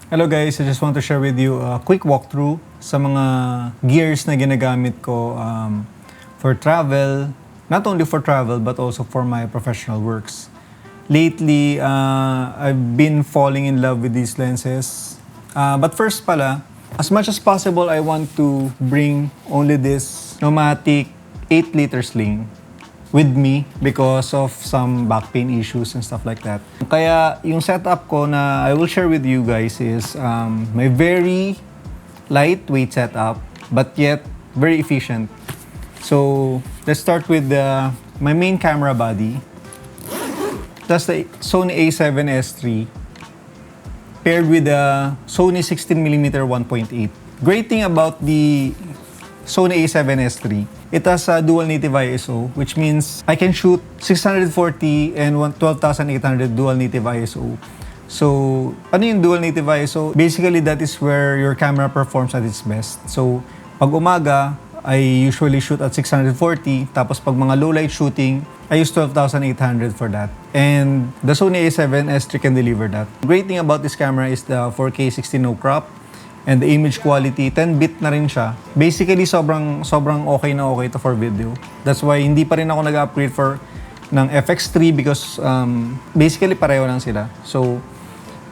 Hello guys, I just want to share with you a quick walkthrough sa mga gears na ginagamit ko for travel. Not only for travel but also for my professional works. Lately, I've been falling in love with these lenses. But first pala, as much as possible, I want to bring only this Nomatic 8-liter sling with me because of some back pain issues and stuff like that. Kaya yung setup ko na I will share with you guys is my very lightweight setup but yet very efficient. So let's start with my main camera body. That's the Sony A7S3 paired with the Sony 16mm 1.8. Great thing about the Sony A7S3, it has a dual native ISO, which means I can shoot 640 and 12,800 dual native ISO. So, ano yung dual native ISO? Basically, that is where your camera performs at its best. So, pag umaga, I usually shoot at 640. Tapos pag mga low light shooting, I use 12,800 for that. And the Sony A7S3 can deliver that. Great thing about this camera is the 4K 16 no crop. And the image quality, 10-bit na rin siya. Basically, sobrang okay na okay to for video. That's why hindi pa rin ako nag-upgrade ng FX3 because basically pareho lang sila. So,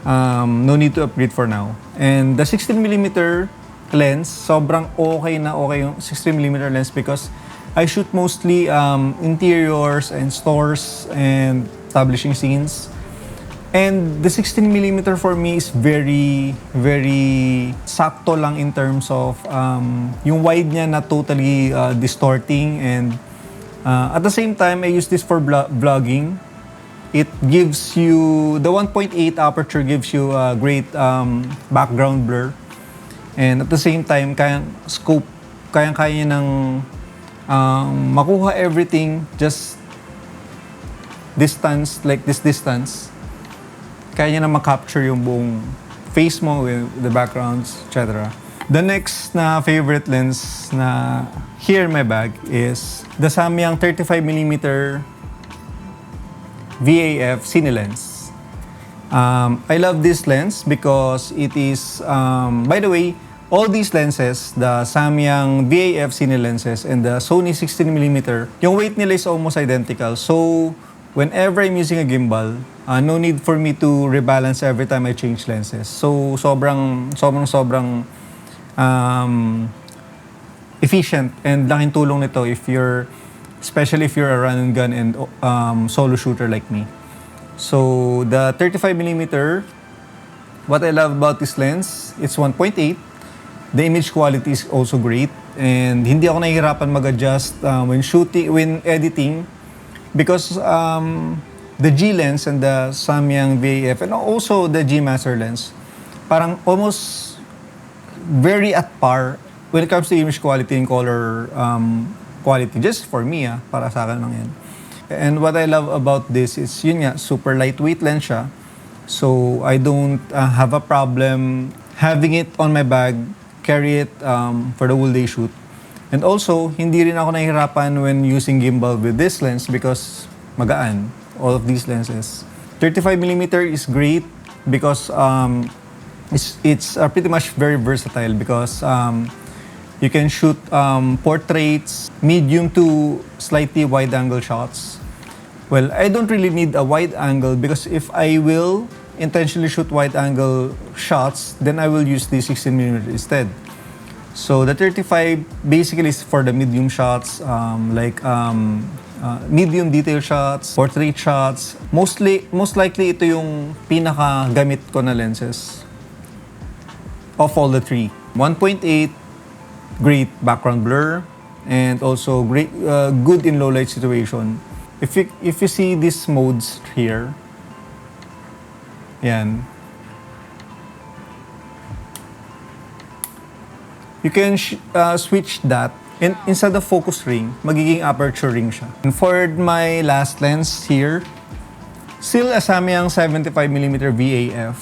no need to upgrade for now. And the 16mm lens, sobrang okay na okay yung 16mm lens because I shoot mostly interiors and stores and establishing scenes. And the 16mm for me is very sakto lang in terms of yung wide niya na totally distorting, and at the same time I use this for vlogging. It gives you, the 1.8 aperture gives you a great background blur, and at the same time kayang kaya niya ng makuha everything just distance, like this distance. Kaya niya na ma-capture yung buong face mo with the backgrounds, etc. The next na favorite lens na here in my bag is the Samyang 35mm VAF cine lens. I love this lens because it is, by the way, all these lenses, the Samyang VAF cine lenses and the Sony 16mm, yung weight nila is almost identical. So, whenever I'm using a gimbal, no need for me to rebalance every time I change lenses. So, sobrang efficient, and laking tulong nito especially if you're a run and gun and solo shooter like me. So, the 35mm, what I love about this lens, it's 1.8. The image quality is also great, and hindi ako nahihirapan mag-adjust when editing because the G lens and the Samyang VAF and also the G Master lens, parang almost very at par when it comes to image quality and color quality. Just for me, para sa akin lang yan. And what I love about this is, yun nga, super lightweight lens siya. So I don't have a problem having it on my bag, carry it for the whole day shoot. And also, hindi rin ako nahihirapan when using gimbal with this lens because magaan, all of these lenses. 35mm is great because it's pretty much very versatile because you can shoot portraits, medium to slightly wide-angle shots. Well, I don't really need a wide angle because if I will intentionally shoot wide-angle shots, then I will use the 16mm instead. So the 35 basically is for the medium shots, medium detail shots, portrait shots. Most likely ito yung pinaka-gamit ko na lenses of all the three. 1.8, great background blur, and also great, good in low light situation. If you see these modes here, yan. You can switch that, and instead of focus ring, magiging aperture ring siya. And for my last lens here, still a Samyang 75mm VAF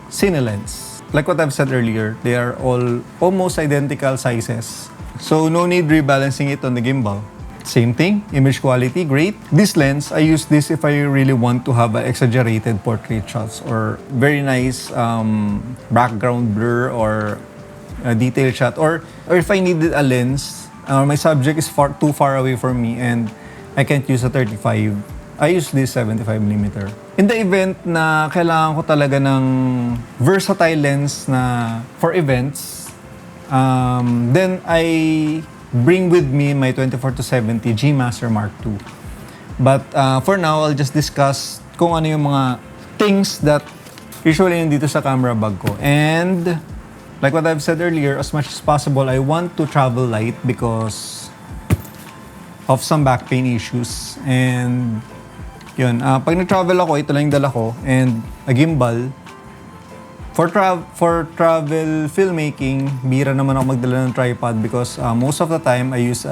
cine lens. Like what I've said earlier, they are all almost identical sizes. So no need rebalancing it on the gimbal. Same thing, image quality, great. This lens, I use this if I really want to have exaggerated portrait shots or very nice background blur or a detail shot. Or if I needed a lens, my subject is too far away from me and I can't use a 35. I use this 75mm. In the event na kailangan ko talaga ng versatile lens na for events, then I bring with me my 24-70 G Master Mark II. But for now, I'll just discuss kung ano yung mga things that usually nandito sa camera bag ko. And like what I've said earlier, as much as possible, I want to travel light because of some back pain issues. And yun, pag nag-travel ako, ito lang yung dala ko. And a gimbal. For travel filmmaking, bira naman ako magdala ng tripod because most of the time I use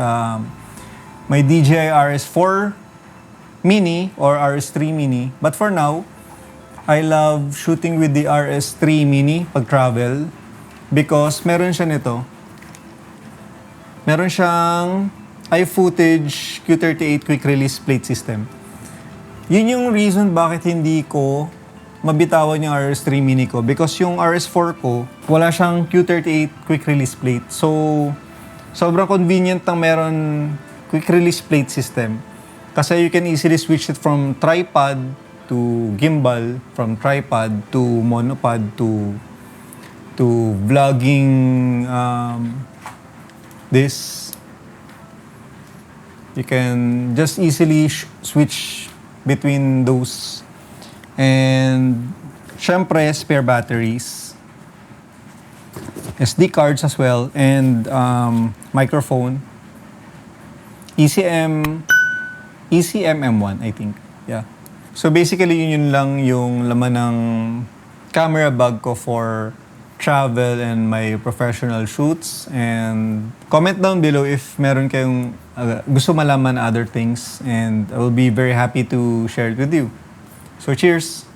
my DJI RS4 Mini or RS3 Mini. But for now, I love shooting with the RS3 Mini pag travel because meron siya nito. Meron siyang iFootage Q38 Quick Release Plate System. Yun yung reason bakit hindi ko mabitawan yung RS3 Mini ko because yung RS4 ko, wala siyang Q38 Quick Release Plate. So, sobrang convenient ng meron Quick Release Plate system. Kasi you can easily switch it from tripod to gimbal, from tripod to monopod to vlogging this. You can just easily switch between those. And syempre, spare batteries, SD cards as well, and microphone, ECM M1, I think. Yeah. So basically, yun lang yung laman ng camera bag ko for travel and my professional shoots. And comment down below if meron kayong gusto malaman other things, and I will be very happy to share it with you. So cheers!